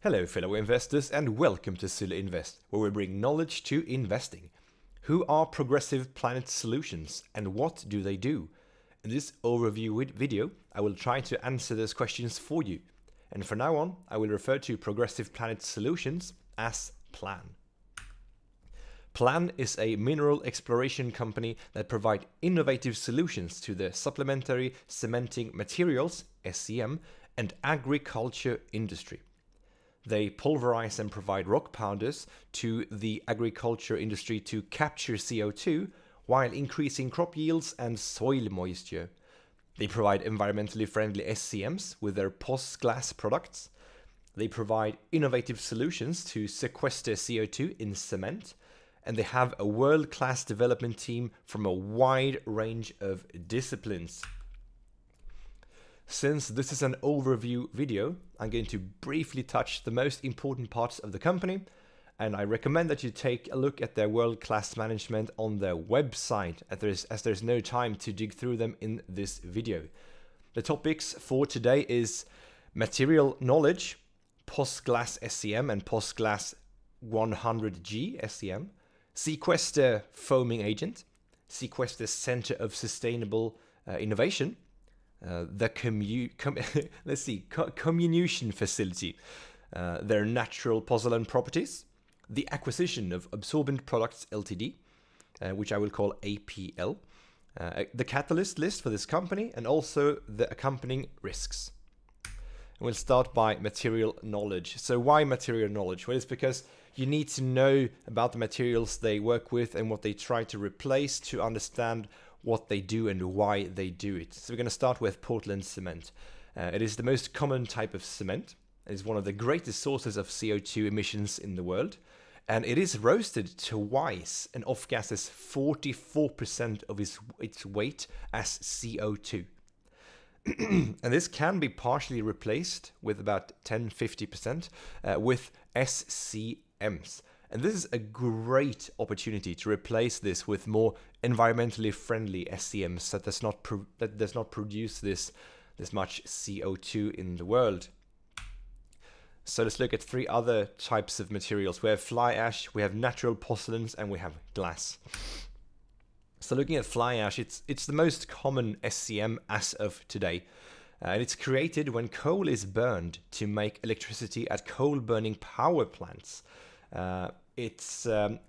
Hello fellow investors and welcome to Sylle Invest, where we bring knowledge to investing. Who are Progressive Planet Solutions and what do they do? In this overview video, I will try to answer those questions for you. And from now on, I will refer to Progressive Planet Solutions as Plan. Plan is a mineral exploration company that provides innovative solutions to the supplementary cementing materials, SCM, and agriculture industry. They pulverize and provide rock powders to the agriculture industry to capture CO2 while increasing crop yields and soil moisture. They provide environmentally friendly SCMs with their post-glass products. They provide innovative solutions to sequester CO2 in cement. And they have a world-class development team from a wide range of disciplines. Since this is an overview video, I'm going to briefly touch the most important parts of the company, and I recommend that you take a look at their world-class management on their website, as there's no time to dig through them in this video. The topics for today is material knowledge, post-glass SCM and post-glass 100G SCM, Co2 Foaming Agent, Co2 Center of Sustainable Innovation, the comminution facility, their natural porcelain properties, the acquisition of Absorbent Products Ltd, which I will call APL, the catalyst list for this company, and also the accompanying risks. And we'll start by material knowledge. So why material knowledge? Well, it's because you need to know about the materials they work with and what they try to replace to understand what they do and why they do it. So we're going to start with Portland cement. It is the most common type of cement. It is one of the greatest sources of CO2 emissions in the world. And it is roasted twice and off-gases 44% of its weight as CO2. And this can be partially replaced with about 10-50% with SCMs. And this is a great opportunity to replace this with more environmentally friendly SCMs that does not produce this much CO2 in the world. So let's look at three other types of materials. We have fly ash, we have natural porcelains, and we have glass. So looking at fly ash, it's the most common SCM as of today. And it's created when coal is burned to make electricity at coal burning power plants. It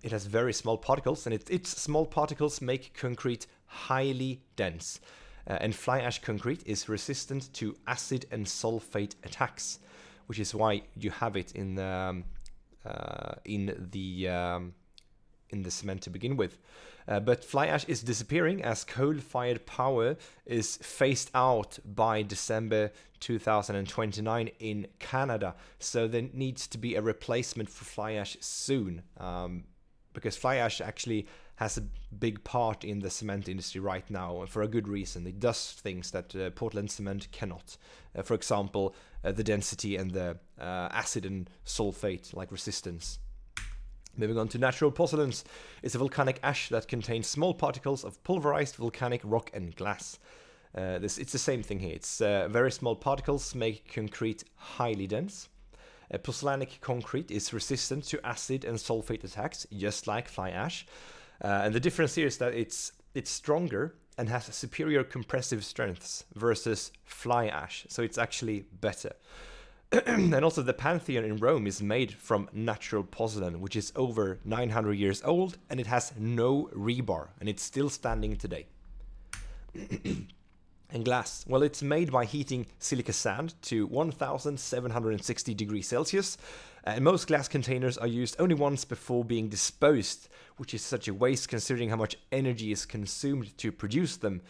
has very small particles, and its small particles make concrete highly dense. And fly ash concrete is resistant to acid and sulfate attacks, which is why you have it in the cement to begin with. But fly ash is disappearing as coal-fired power is phased out by December 2029 in Canada. So there needs to be a replacement for fly ash soon, because fly ash actually has a big part in the cement industry right now, and for a good reason. It does things that Portland cement cannot. For example, the density and the acid and sulfate like resistance. Moving on to natural porcelains, it's a volcanic ash that contains small particles of pulverized volcanic rock and glass. It's the same thing here. It's very small particles make concrete highly dense. Porcelainic concrete is resistant to acid and sulfate attacks, just like fly ash. And the difference here is that it's stronger and has superior compressive strengths versus fly ash, so it's actually better. And also the Pantheon in Rome is made from natural porcelain, which is over 900 years old, and it has no rebar, and it's still standing today. And glass, well, it's made by heating silica sand to 1760 degrees Celsius, and most glass containers are used only once before being disposed, which is such a waste considering how much energy is consumed to produce them.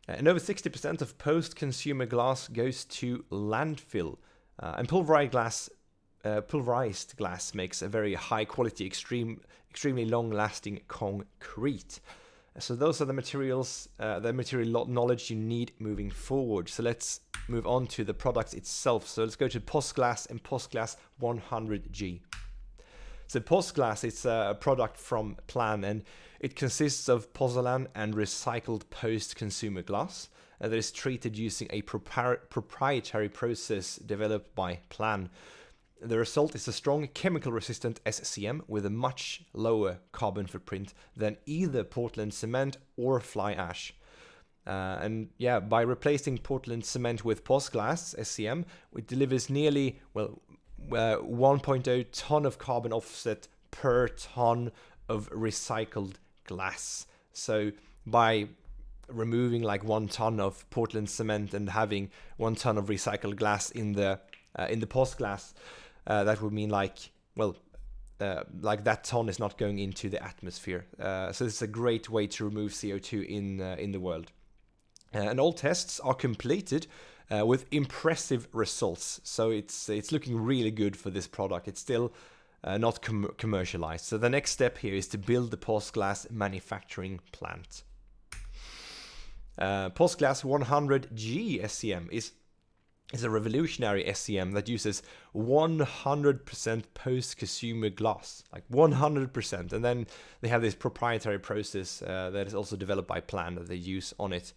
And over 60% of post-consumer glass goes to landfill. And pulverized glass makes a very high quality, extremely long lasting concrete. So those are the materials, the material knowledge you need moving forward. So let's move on to the product itself. So let's go to post-glass and post-glass 100G. So post-glass, it's a product from Plan, and it consists of porcelain and recycled post-consumer glass that is treated using a proprietary process developed by Plan. The result is a strong chemical-resistant SCM with a much lower carbon footprint than either Portland cement or fly ash. And yeah, by replacing Portland cement with Posglass SCM, it delivers nearly 1.0 ton of carbon offset per ton of recycled glass. So by removing like 1 ton of Portland cement and having 1 ton of recycled glass in the Posglass, that would mean like that ton is not going into the atmosphere. So this is a great way to remove CO2 in the world. And all tests are completed with impressive results. So it's looking really good for this product. It's still not commercialized. So the next step here is to build the Posglass manufacturing plant. Posglass 100G SCM is a revolutionary SCM that uses 100% post-consumer glass, like 100%. And then they have this proprietary process that is also developed by Plan that they use on it.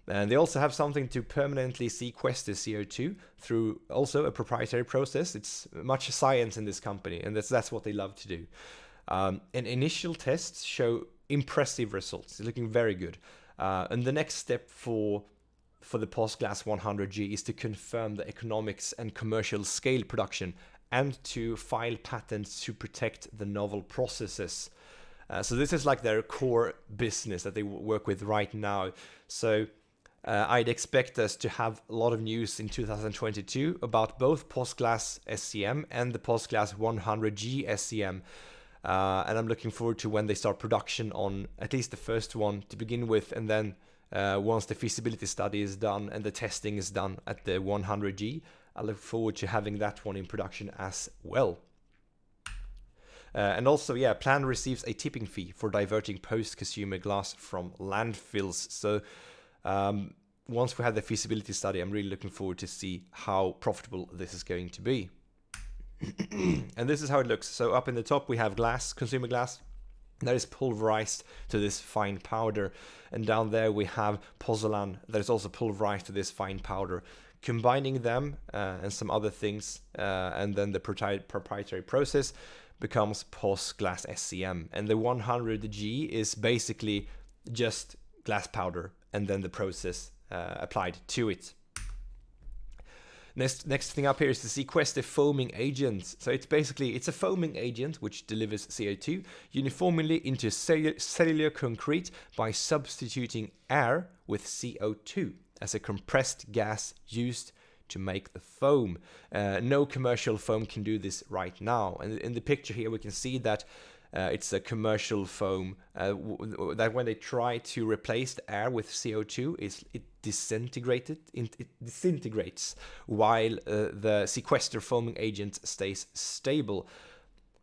And they also have something to permanently sequester CO2 through also a proprietary process. It's much science in this company, and that's what they love to do. And initial tests show impressive results. It's looking very good. And the next step for the Posglass 100G is to confirm the economics and commercial scale production and to file patents to protect the novel processes. So this is like their core business that they work with right now. So I'd expect us to have a lot of news in 2022 about both Posglass SCM and the Posglass 100G SCM. And I'm looking forward to when they start production on at least the first one to begin with, and then once the feasibility study is done and the testing is done at the 100G, I look forward to having that one in production as well. And also, yeah, Plan receives a tipping fee for diverting post-consumer glass from landfills. So once we have the feasibility study, I'm really looking forward to see how profitable this is going to be. And this is how it looks. So up in the top we have glass, consumer glass, that is pulverized to this fine powder, and down there we have Porcelain that is also pulverized to this fine powder. Combining them and some other things, and then the proprietary process becomes Posglass SCM. And the 100G is basically just glass powder and then the process applied to it. Next thing up here is the Co2 Foaming Agents. So it's a foaming agent which delivers CO2 uniformly into cellular concrete by substituting air with CO2 as a compressed gas used to make the foam. No commercial foam can do this right now. And in the picture here we can see that it's a commercial foam that when they try to replace the air with CO2, it disintegrates while the Co2 Foaming Agent stays stable.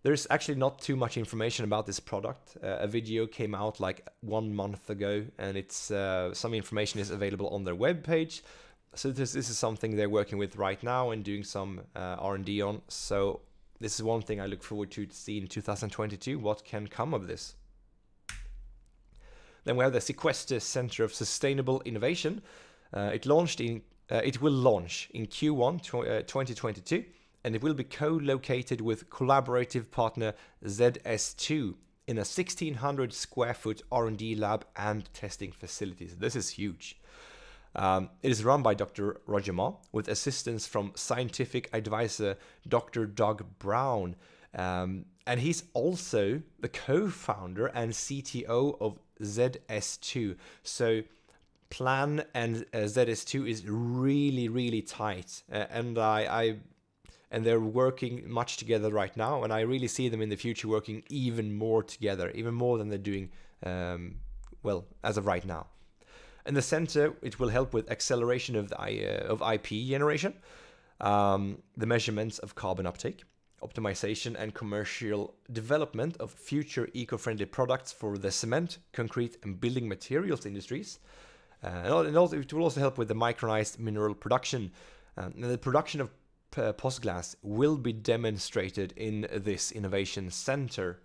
There's actually not too much information about this product. A video came out like 1 month ago, and it's some information is available on their webpage. So this is something they're working with right now and doing some R&D on. So this is one thing I look forward to see in 2022, what can come of this. Then we have the Co2 Center of Sustainable Innovation. It will launch in Q1 2022, and it will be co-located with collaborative partner ZS2 in a 1,600 square foot R&D lab and testing facilities. This is huge. It is run by Dr. Roger Ma with assistance from scientific advisor Dr. Doug Brown. And he's also the co-founder and CTO of ZS2. So Plan and ZS2 is really, really tight. And they're working much together right now. And I really see them in the future working even more together, even more than they're doing, as of right now. In the center, it will help with acceleration of IP generation, the measurements of carbon uptake, optimization and commercial development of future eco-friendly products for the cement, concrete and building materials industries. And also, it will also help with the micronized mineral production. And the production of Posglass will be demonstrated in this innovation center.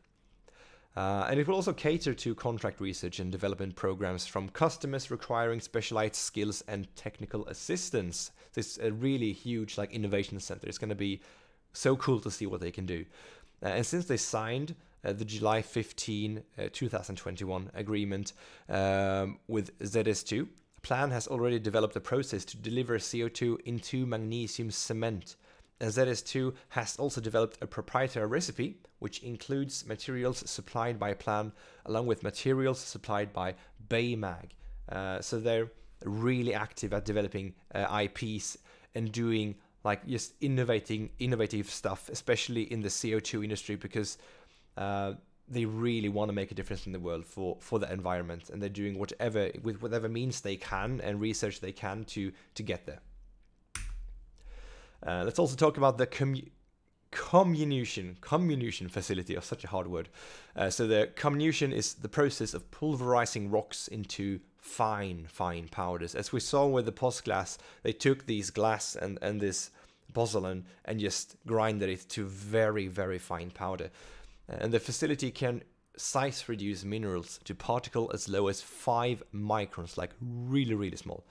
And it will also cater to contract research and development programs from customers requiring specialized skills and technical assistance. This is a really huge innovation center. It's going to be so cool to see what they can do. And since they signed the July 15, 2021 agreement with ZS2, Plan has already developed a process to deliver CO2 into magnesium cement. And ZS2 has also developed a proprietary recipe, which includes materials supplied by Plan, along with materials supplied by Baymag. So they're really active at developing IPs and doing like just innovative stuff, especially in the CO2 industry, because they really want to make a difference in the world for the environment, and they're doing whatever means they can and research they can to get there. Let's also talk about the comminution facility, such a hard word. So the comminution is the process of pulverizing rocks into fine powders. As we saw with the post glass, they took these glass and this porcelain and just grinded it to very, very fine powder. And the facility can size reduce minerals to particle as low as 5 microns, like really, really small.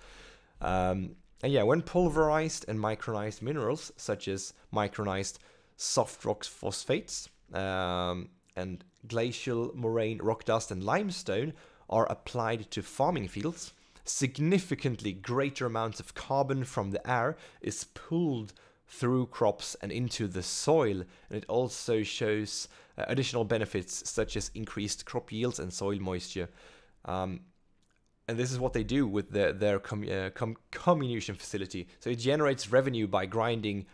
And yeah, when pulverized and micronized minerals, such as micronized soft rock phosphates and glacial moraine rock dust and limestone are applied to farming fields, significantly greater amounts of carbon from the air is pulled through crops and into the soil, and it also shows additional benefits such as increased crop yields and soil moisture. And this is what they do with their comminution facility. So it generates revenue by grinding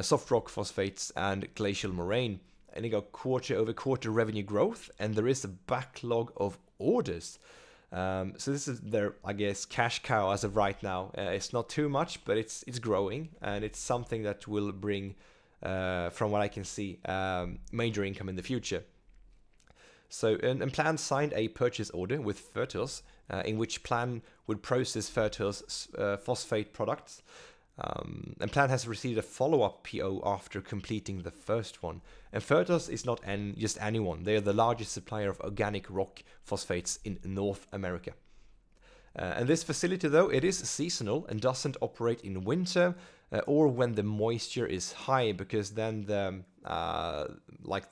soft rock phosphates and glacial moraine, and it got quarter-over-quarter revenue growth, and there is a backlog of orders. So this is their, I guess, cash cow as of right now. It's not too much, but it's growing, and it's something that will bring, from what I can see, major income in the future. So, and Plan signed a purchase order with Fertos, in which Plan would process Fertos' phosphate products. And Plan has received a follow-up PO after completing the first one. And Fertos is not just anyone. They are the largest supplier of organic rock phosphates in North America. And this facility, though, it is seasonal and doesn't operate in winter or when the moisture is high, because then the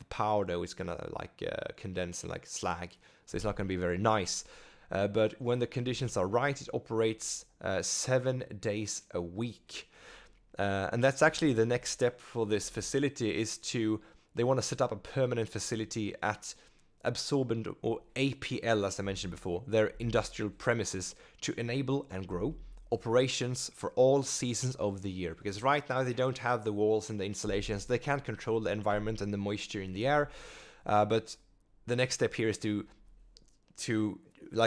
powder is gonna condense and like slag, so it's not gonna be very nice. But when the conditions are right, it operates 7 days a week. And that's actually the next step for this facility, is they want to set up a permanent facility at Absorbent, or APL as I mentioned before, their industrial premises, to enable and grow operations for all seasons of the year. Because right now they don't have the walls and the installations, they can't control the environment and the moisture in the air. But the next step here is to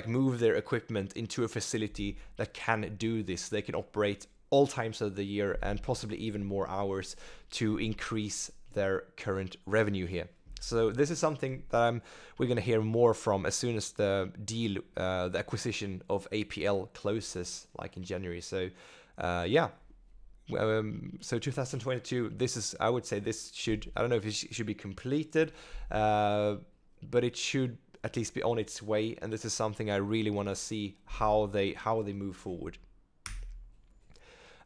move their equipment into a facility that can do this. They can operate all times of the year and possibly even more hours to increase their current revenue here. So this is something that we're going to hear more from as soon as the deal, the acquisition of APL closes, like in January. So so 2022, I would say this should, I don't know if it should be completed, but it should at least be on its way, and this is something I really want to see how they move forward.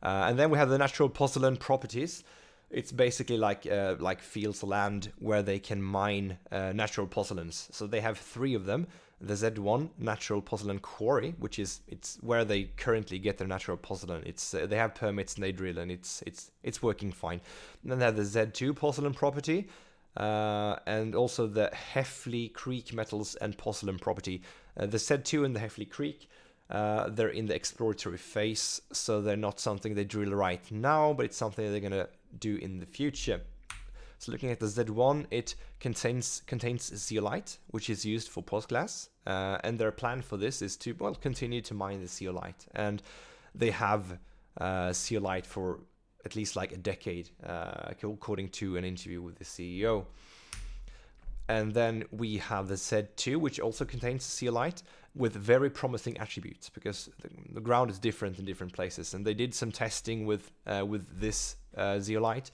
And then we have the natural porcelain properties. It's basically like fields of land where they can mine natural porcelains. So they have 3 of them. The Z1 natural porcelain quarry, it's where they currently get their natural porcelain. It's they have permits and they drill, and it's working fine. And then they have the Z2 porcelain property. And also the Heffley Creek metals and porcelain property. The Z2 and the Heffley Creek, they're in the exploratory phase, so they're not something they drill right now, but it's something they're gonna do in the future. So looking at the Z1, it contains zeolite, which is used for post glass, and their plan for this is to continue to mine the zeolite, and they have zeolite for at least like a decade, according to an interview with the CEO. And then we have the Z2, which also contains zeolite with very promising attributes, because the ground is different in different places. And they did some testing with this zeolite,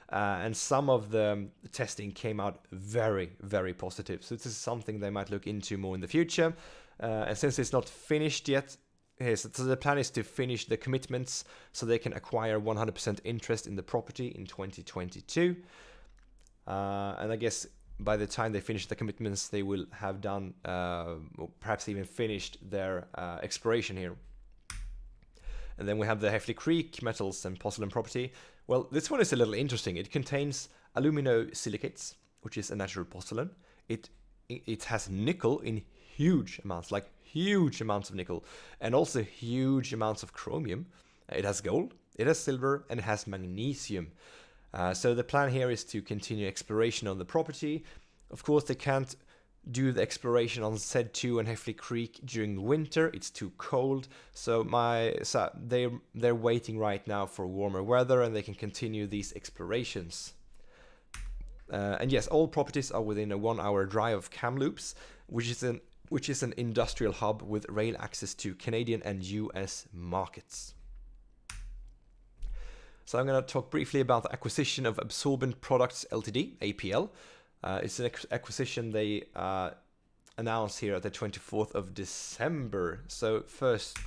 and some of the testing came out very, very positive. So this is something they might look into more in the future. And since it's not finished yet, So the plan is to finish the commitments so they can acquire 100% interest in the property in 2022. And I guess by the time they finish the commitments, they will have done, or perhaps even finished their exploration here. And then we have the Heffley Creek metals and porcelain property. Well, this one is a little interesting. It contains aluminosilicates, which is a natural porcelain. It has nickel in huge amounts, like huge amounts of nickel, and also huge amounts of chromium. It has gold, it has silver, and it has magnesium. So the plan here is to continue exploration on the property. Of course, they can't do the exploration on Z2 and Heffley Creek during winter. It's too cold. So they're waiting right now for warmer weather, and they can continue these explorations. And yes, all properties are within a 1-hour drive of Kamloops, which is an industrial hub with rail access to Canadian and US markets. So I'm going to talk briefly about the acquisition of Absorbent Products Ltd, APL. It's an acquisition they announced here at the 24th of December. So first,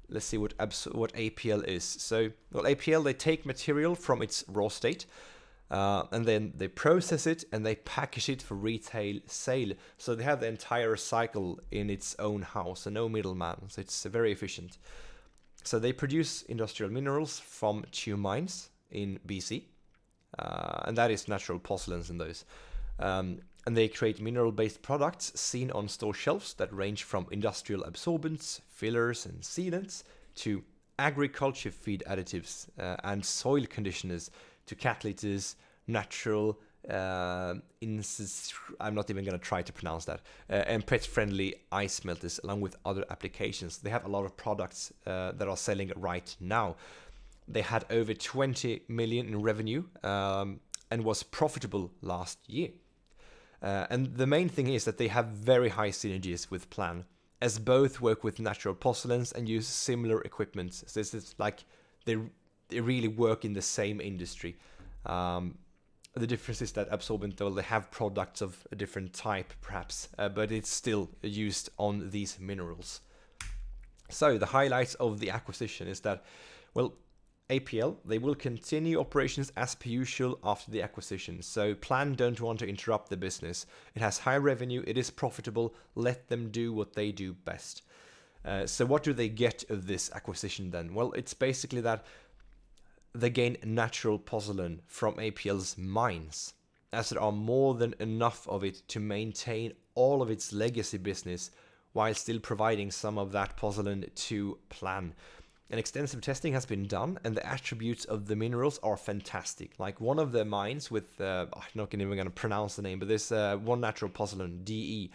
let's see what APL is. So, well, APL, they take material from its raw state, and then they process it and they package it for retail sale. So they have the entire cycle in its own house and no middleman. So it's very efficient. So they produce industrial minerals from 2 mines in BC, and that is natural porcelains in those. And they create mineral-based products seen on store shelves that range from industrial absorbents, fillers and sealants to agriculture feed additives and soil conditioners to catalysts, natural, I'm not even going to try to pronounce that, and pet-friendly ice melters, along with other applications. They have a lot of products that are selling right now. They had over 20 million in revenue and was profitable last year. And the main thing is that they have very high synergies with Plan, as both work with natural porcelains and use similar equipment. So this is like they really work in the same industry. The difference is that Absorbent, well, they have products of a different type, perhaps, but it's still used on these minerals. So the highlights of the acquisition is that, well, APL, they will continue operations as per usual after the acquisition. So Plan don't want to interrupt the business. It has high revenue, it is profitable, let them do what they do best. So what do they get of this acquisition then? Well, it's basically that they gain natural porcelain from APL's mines, as there are more than enough of it to maintain all of its legacy business while still providing some of that porcelain to Plan. And extensive testing has been done, and the attributes of the minerals are fantastic. Like one of the mines with, I'm not even going to pronounce the name, but there's one natural porcelain, DE,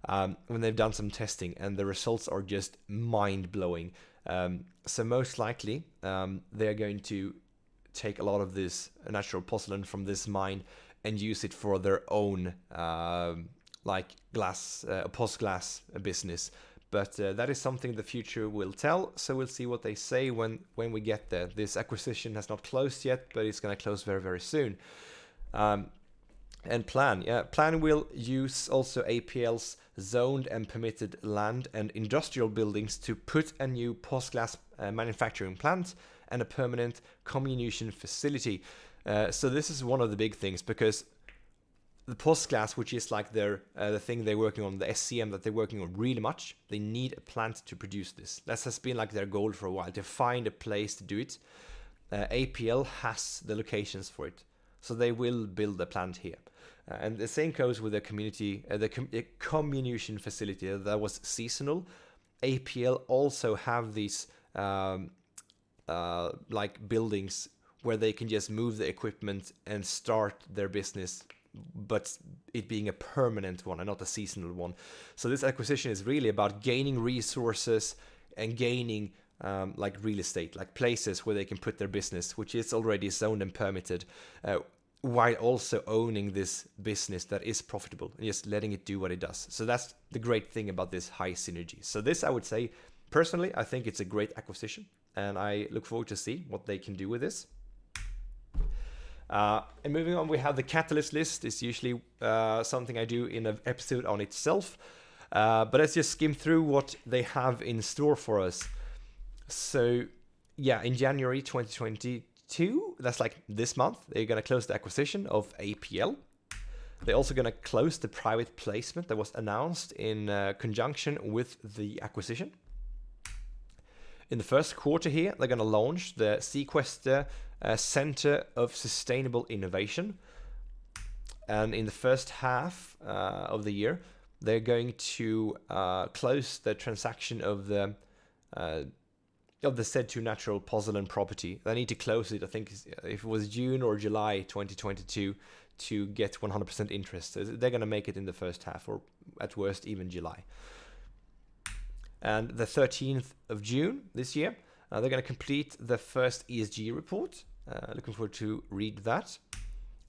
when they've done some testing, and the results are just mind-blowing. So most likely, they're going to take a lot of this natural porcelain from this mine and use it for their own, like glass, post-glass business. But that is something the future will tell, so we'll see what they say when we get there. This acquisition has not closed yet, but it's going to close very, very soon. And Plan will use also APL's zoned and permitted land and industrial buildings to put a new post-glass manufacturing plant and a permanent comminution facility. So this is one of the big things, because the post-glass, which is like their the thing they're working on, the SCM that they're working on really much, they need a plant to produce this. That has been like their goal for a while, to find a place to do it. APL has the locations for it, so they will build a plant here. And the same goes with the community, the comminution facility that was seasonal. APL also have these like buildings where they can just move the equipment and start their business, but it being a permanent one and not a seasonal one. So this acquisition is really about gaining resources and gaining like real estate, like places where they can put their business, which is already zoned and permitted, while also owning this business that is profitable and just letting it do what it does. So that's the great thing about this high synergy. So this, I would say, personally, I think it's a great acquisition, and I look forward to see what they can do with this. And moving on, we have the catalyst list. It's usually something I do in an episode on itself. But let's just skim through what they have in store for us. So yeah, in January 2022, that's like this month, they're going to close the acquisition of APL. They're also going to close the private placement that was announced in conjunction with the acquisition. In the first quarter here, they're going to launch the Sequester Center of Sustainable Innovation. And in the first half of the year, they're going to close the transaction of the said to natural Porcelain property. They need to close it, I think, if it was June or July 2022, to get 100% interest. So they're going to make it in the first half, or at worst, even July. And the 13th of June this year, they're going to complete the first ESG report. Looking forward to read that.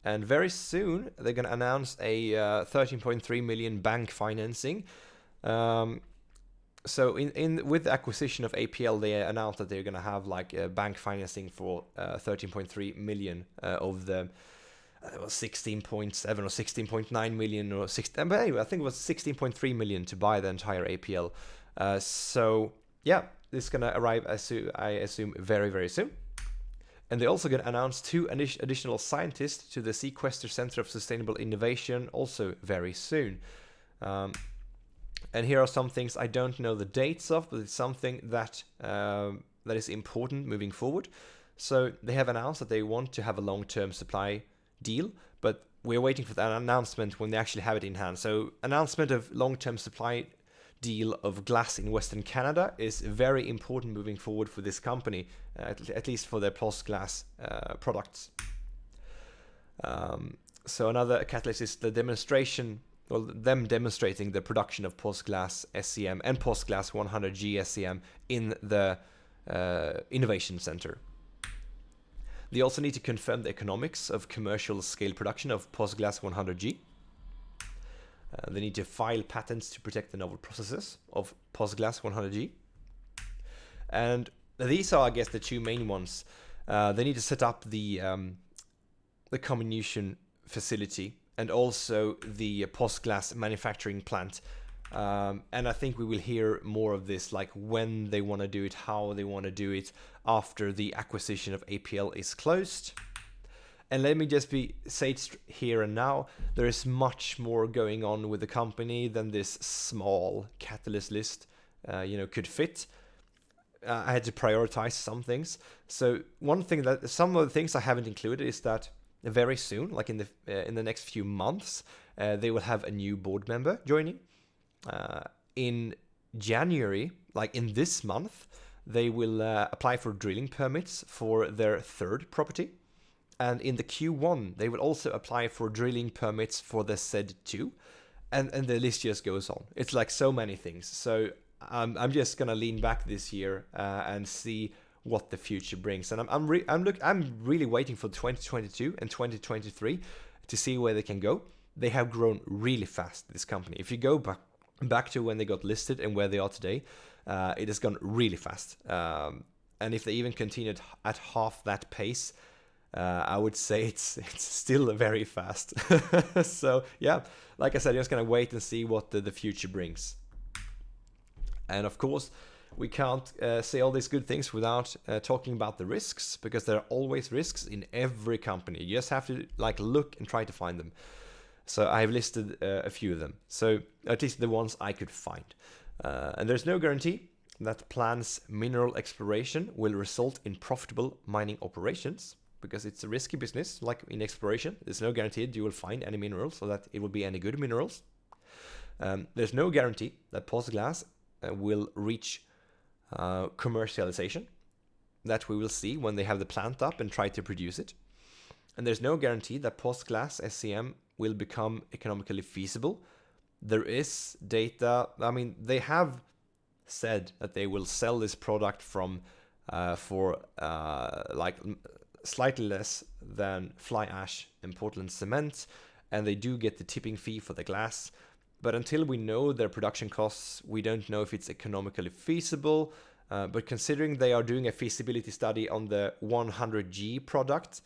And very soon, they're going to announce a 13.3 million bank financing. So with the acquisition of APL, they announced that they're going to have like a bank financing for 13.3 million of the 16.7 or 16.9 million or 16. But anyway, I think it was 16.3 million to buy the entire APL. So yeah, this is going to arrive, I assume, very, very soon. And they're also going to announce 2 additional scientists to the Sequester Center of Sustainable Innovation also very soon. And here are some things I don't know the dates of, but it's something that that is important moving forward. So they have announced that they want to have a long-term supply deal, but we're waiting for that announcement when they actually have it in hand. So announcement of long-term supply deal of glass in Western Canada is very important moving forward for this company, at least for their POS glass products. So another catalyst is the demonstration, well, them demonstrating the production of POS glass SCM and POS glass 100G SCM in the Innovation Center. They also need to confirm the economics of commercial scale production of POS glass 100G. They need to file patents to protect the novel processes of POS glass 100G. And these are, I guess, the 2 main ones. They need to set up the comminution facility and also the POS glass manufacturing plant. And I think we will hear more of this, like when they want to do it, how they want to do it after the acquisition of APL is closed. And let me just say it here and now, there is much more going on with the company than this small catalyst list could fit. I had to prioritize some things. So some of the things I haven't included is that very soon, like in the next few months, they will have a new board member joining. In January, like in this month, they will apply for drilling permits for their 3rd property. And in the Q1, they will also apply for drilling permits for the said 2. And the list just goes on. It's like so many things. So I'm just going to lean back this year and see what the future brings. And I'm really waiting for 2022 and 2023 to see where they can go. They have grown really fast, this company. If you go back to when they got listed and where they are today, it has gone really fast. And if they even continued at half that pace, I would say it's still very fast. So yeah, like I said, I'm just gonna wait and see what the future brings. And of course, we can't say all these good things without talking about the risks, because there are always risks in every company. You just have to look and try to find them. So I have listed a few of them. So at least the ones I could find. And there's no guarantee that plans mineral exploration will result in profitable mining operations, because it's a risky business. Like in exploration, there's no guarantee you will find any minerals, or that it will be any good minerals. There's no guarantee that POS glass will reach commercialization. That we will see when they have the plant up and try to produce it. And there's no guarantee that POS glass SCM will become economically feasible. There is data. I mean, they have said that they will sell this product for slightly less than fly ash and Portland cement, and they do get the tipping fee for the glass. But until we know their production costs, we don't know if it's economically feasible. But considering they are doing a feasibility study on the 100G product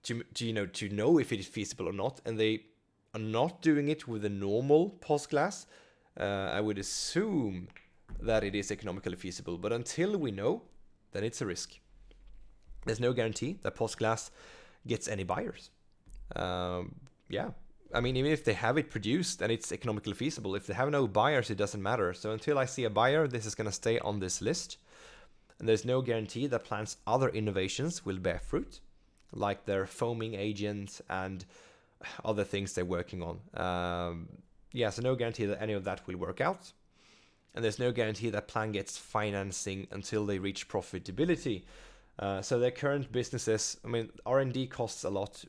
to know if it is feasible or not, and they are not doing it with the normal POS glass, I would assume that it is economically feasible. But until we know, then it's a risk. There's no guarantee that POSGlass gets any buyers. Yeah, I mean, even if they have it produced and it's economically feasible, if they have no buyers, it doesn't matter. So until I see a buyer, this is going to stay on this list. And there's no guarantee that Plant's other innovations will bear fruit, like their foaming agent and other things they're working on. Yeah, so no guarantee that any of that will work out. And there's no guarantee that Plant gets financing until they reach profitability. So their current businesses, I mean, R&D costs a lot.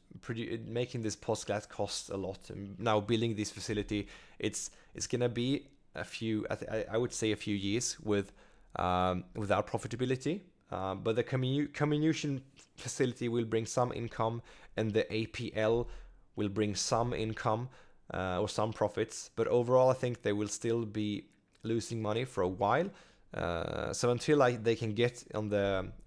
Making this POSGlass costs a lot. And now building this facility, it's gonna be a few, I would say a few years without profitability. But the comminution facility will bring some income, and the APL will bring some income or some profits. But overall, I think they will still be losing money for a while. So until they can get on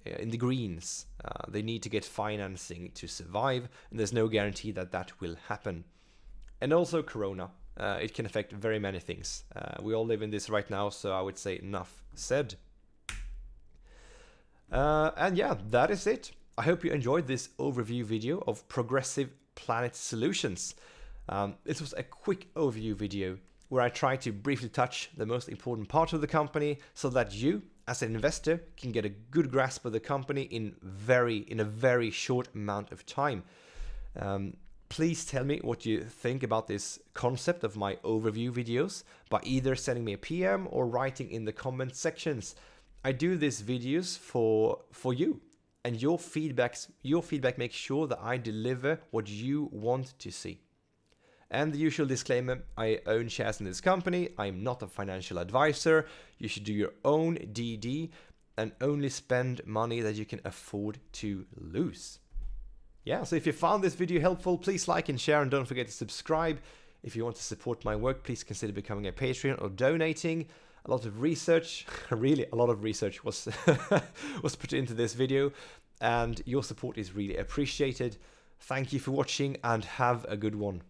in the greens, they need to get financing to survive, and there's no guarantee that that will happen. And also Corona, it can affect very many things. We all live in this right now, so I would say enough said. And yeah, that is it. I hope you enjoyed this overview video of Progressive Planet Solutions. This was a quick overview video where I try to briefly touch the most important part of the company so that you, as an investor, can get a good grasp of the company in a very short amount of time. Please tell me what you think about this concept of my overview videos by either sending me a PM or writing in the comment sections. I do these videos for you, and your feedback makes sure that I deliver what you want to see. And the usual disclaimer, I own shares in this company, I'm not a financial advisor, you should do your own DD and only spend money that you can afford to lose. Yeah, so if you found this video helpful, please like and share, and don't forget to subscribe. If you want to support my work, please consider becoming a Patreon or donating. A lot of research, really a lot of research was put into this video, and your support is really appreciated. Thank you for watching and have a good one.